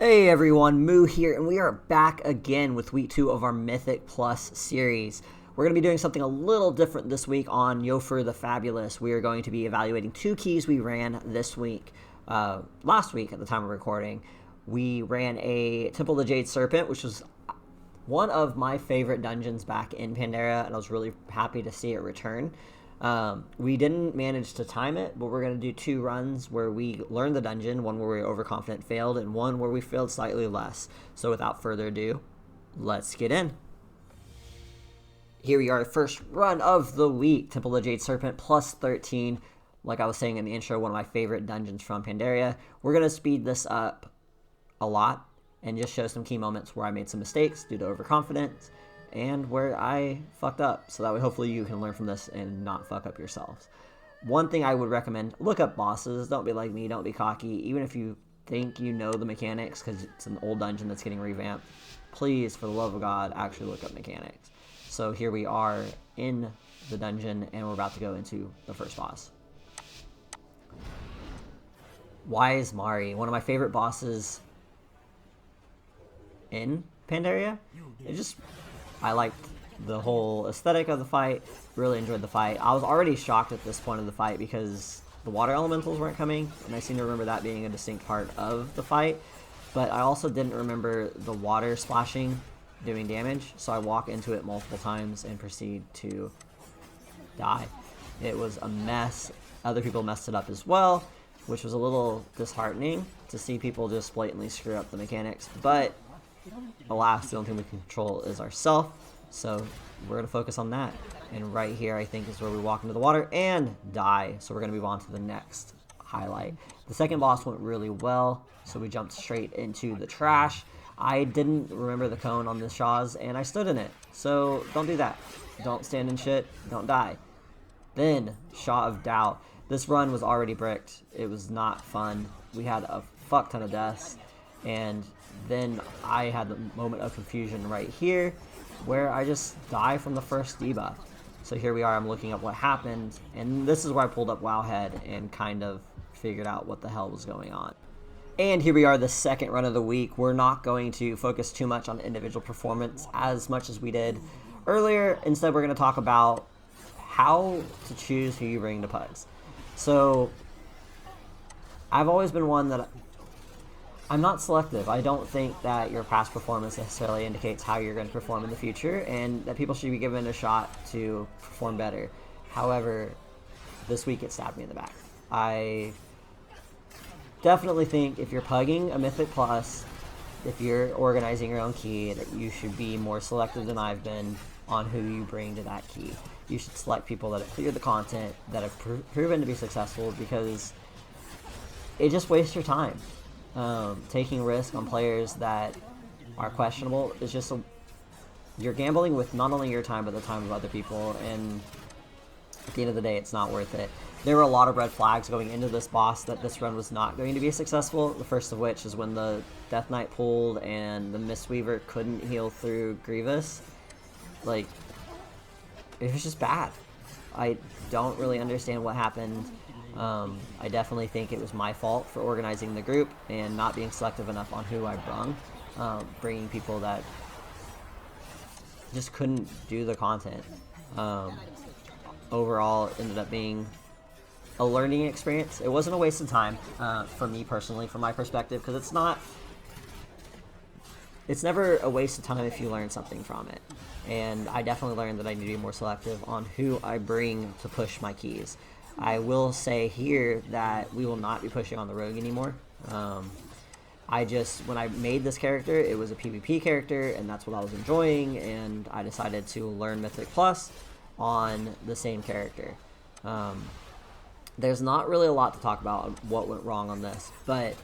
Hey everyone, Moo here, and we are back again with week 2 of our Mythic Plus series. We're going to be doing something a little different this week on Yofer the Fabulous. We are going to be evaluating 2 keys we ran this week. Last week at the time of recording, we ran a Temple of the Jade Serpent, which was one of my favorite dungeons back in Pandaria, and I was really happy to see it return. We didn't manage to time it, but we're going to do 2 runs where we learned the dungeon, one where we were overconfident failed, and one where we failed slightly less. So without further ado, let's get in. Here we are, first run of the week, Temple of the Jade Serpent, plus 13. Like I was saying in the intro, one of my favorite dungeons from Pandaria. We're going to speed this up a lot and just show some key moments where I made some mistakes due to overconfidence, and where I fucked up, so that way hopefully you can learn from this and not fuck up yourselves. One thing I would recommend, look up bosses. Don't be like me, don't be cocky. Even if you think you know the mechanics because it's an old dungeon that's getting revamped, please, for the love of God, actually look up mechanics. So here we are in the dungeon, and we're about to go into the first boss. Wise Mari, one of my favorite bosses in Pandaria. I liked the whole aesthetic of the fight, really enjoyed the fight. I was already shocked at this point of the fight because the water elementals weren't coming, and I seem to remember that being a distinct part of the fight, but I also didn't remember the water splashing doing damage, so I walk into it multiple times and proceed to die. It was a mess. Other people messed it up as well, which was a little disheartening to see people just blatantly screw up the mechanics, but alas, the only thing we can control is ourselves, so we're going to focus on that. And right here, I think, is where we walk into the water and die, so we're going to move on to the next highlight. The second boss went really well, so we jumped straight into the trash. I didn't remember the cone on the Shaw's, and I stood in it, so don't do that. Don't stand in shit, don't die. Then, Shaw of Doubt. This run was already bricked. It was not fun. We had a fuck ton of deaths, and then I had the moment of confusion right here where I just die from the first debuff. So here we are, I'm looking up what happened, and this is where I pulled up Wowhead and kind of figured out what the hell was going on. And here we are, the second run of the week. We're not going to focus too much on individual performance as much as we did earlier. Instead, we're going to talk about how to choose who you bring to pugs. So I've always been one that I'm not selective. I don't think that your past performance necessarily indicates how you're going to perform in the future, and that people should be given a shot to perform better. However, this week it stabbed me in the back. I definitely think if you're pugging a Mythic Plus, if you're organizing your own key, that you should be more selective than I've been on who you bring to that key. You should select people that have cleared the content, that have proven to be successful, because it just wastes your time. Taking risk on players that are questionable is just you're gambling with not only your time but the time of other people, and at the end of the day it's not worth it. There were a lot of red flags going into this boss that this run was not going to be successful, the first of which is when the Death Knight pulled and the Mistweaver couldn't heal through Grievous. Like, it was just bad. I don't really understand what happened. I definitely think it was my fault for organizing the group and not being selective enough on who I brung. Bringing people that just couldn't do the content. Overall, it ended up being a learning experience. It wasn't a waste of time for me personally, from my perspective, because it's never a waste of time if you learn something from it. And I definitely learned that I need to be more selective on who I bring to push my keys. I will say here that we will not be pushing on the rogue anymore. When I made this character, it was a PvP character, and that's what I was enjoying, and I decided to learn Mythic Plus on the same character. There's not really a lot to talk about what went wrong on this, but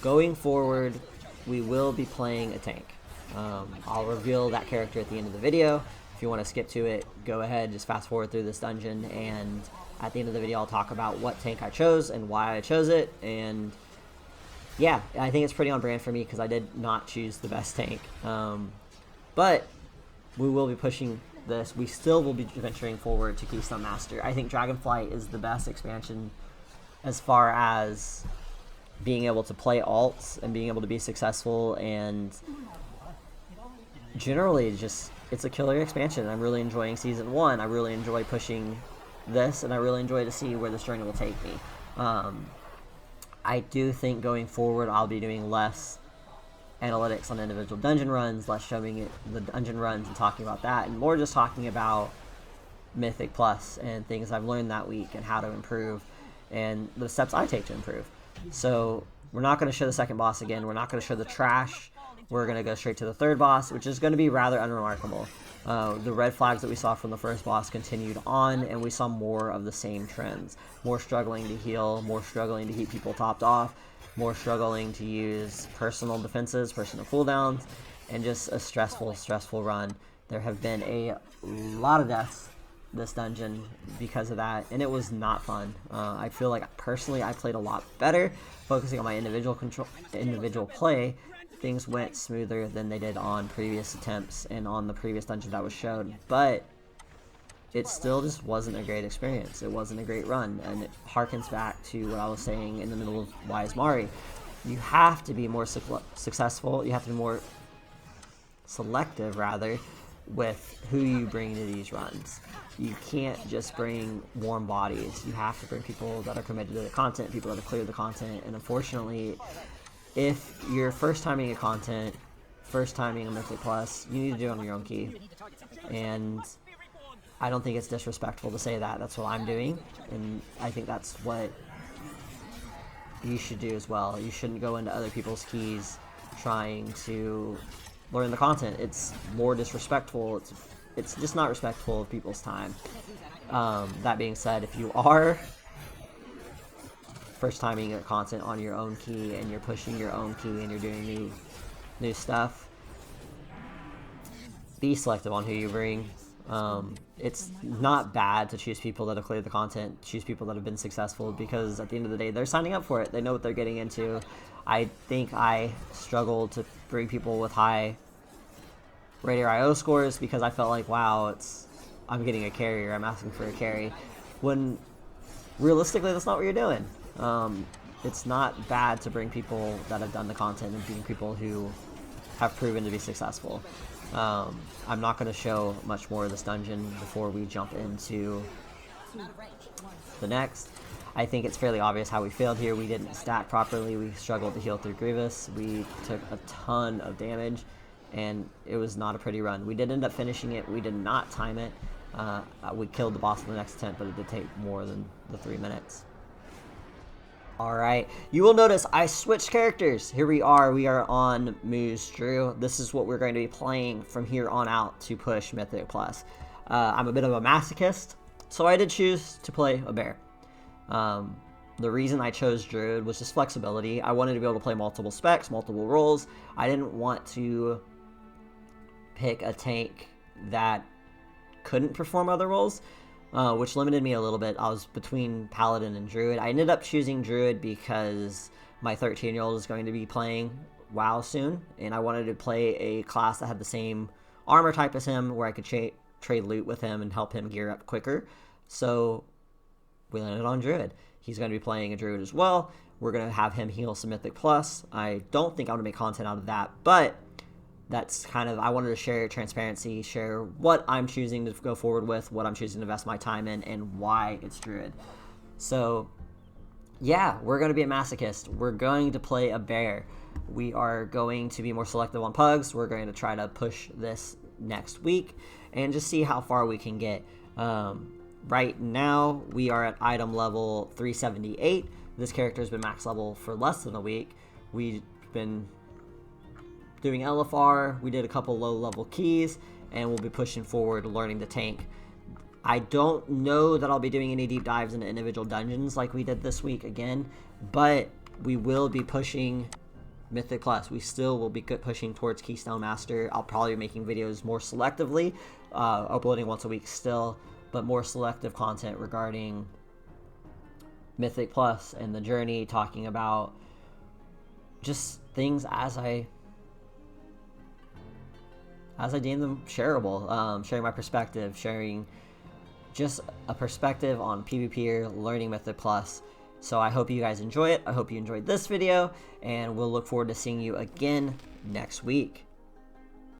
going forward, we will be playing a tank. I'll reveal that character at the end of the video. If you want to skip to it, go ahead, just fast forward through this dungeon, and at the end of the video I'll talk about what tank I chose and why I chose it. And yeah, I think it's pretty on brand for me because I did not choose the best tank. But we will be pushing this. We still will be venturing forward to Keystone Master. I think Dragonflight is the best expansion as far as being able to play alts and being able to be successful, and generally just it's a killer expansion. I'm really enjoying Season 1. I really enjoy pushing this, and I really enjoy to see where this journey will take me. I do think going forward I'll be doing less analytics on individual dungeon runs, less showing it the dungeon runs and talking about that, and more just talking about Mythic Plus and things I've learned that week and how to improve and the steps I take to improve. So we're not going to show the second boss again. We're not going to show the trash. We're going to go straight to the third boss, which is going to be rather unremarkable. The red flags that we saw from the first boss continued on, and we saw more of the same trends. More struggling to heal, more struggling to keep people topped off, more struggling to use personal defenses, personal cooldowns, and just a stressful run. There have been a lot of deaths this dungeon because of that, and it was not fun. I feel like personally I played a lot better, focusing on my individual play. Things went smoother than they did on previous attempts and on the previous dungeon that was shown, but it still just wasn't a great experience. It wasn't a great run, and it harkens back to what I was saying in the middle of Why is Mari. You have to be more successful. You have to be more selective, rather, with who you bring to these runs. You can't just bring warm bodies. You have to bring people that are committed to the content, people that have cleared the content, and unfortunately, if you're first timing a content, first timing a Mythic Plus, you need to do it on your own key. And I don't think it's disrespectful to say that. That's what I'm doing, and I think that's what you should do as well. You shouldn't go into other people's keys trying to learn the content. It's more disrespectful. It's just not respectful of people's time. That being said, if you are first timing your content on your own key and you're pushing your own key and you're doing new stuff, be selective on who you bring. It's not bad to choose people that have cleared the content, choose people that have been successful, because at the end of the day, they're signing up for it. They know what they're getting into. I think I struggled to bring people with high Raider IO scores because I felt like, wow, I'm getting a carrier, I'm asking for a carry, when realistically that's not what you're doing. It's not bad to bring people that have done the content and bring people who have proven to be successful. I'm not going to show much more of this dungeon before we jump into the next. I think it's fairly obvious how we failed here. We didn't stack properly. We struggled to heal through Grievous. We took a ton of damage, and it was not a pretty run. We did end up finishing it. We did not time it. We killed the boss in the next attempt, but it did take more than the 3 minutes. Alright, you will notice I switched characters. Here we are on Moose Drew. This is what we're going to be playing from here on out to push Mythic Plus. I'm a bit of a masochist, so I did choose to play a bear. The reason I chose Druid was just flexibility. I wanted to be able to play multiple specs, multiple roles. I didn't want to pick a tank that couldn't perform other roles, which limited me a little bit. I was between Paladin and Druid. I ended up choosing Druid because my 13-year-old is going to be playing WoW soon, and I wanted to play a class that had the same armor type as him, where I could trade loot with him and help him gear up quicker. So we landed on Druid. He's going to be playing a Druid as well. We're going to have him heal some Mythic Plus. I don't think I'm going to make content out of that, but that's kind of, I wanted to share transparency, share what I'm choosing to go forward with, what I'm choosing to invest my time in, and why it's Druid. So yeah, we're going to be a masochist. We're going to play a bear. We are going to be more selective on pugs. We're going to try to push this next week and just see how far we can get. Right now, we are at item level 378. This character has been max level for less than a week. We've been doing LFR, we did a couple low level keys, and we'll be pushing forward learning the tank. I don't know that I'll be doing any deep dives into individual dungeons like we did this week again, but we will be pushing Mythic Plus. We still will be pushing towards Keystone Master. I'll probably be making videos more selectively, uploading once a week still, but more selective content regarding Mythic Plus and the journey, talking about just things as I deem them shareable, sharing my perspective, sharing just a perspective on PvP, learning Mythic Plus, So I hope you guys enjoy it. I hope you enjoyed this video, and we'll look forward to seeing you again next week.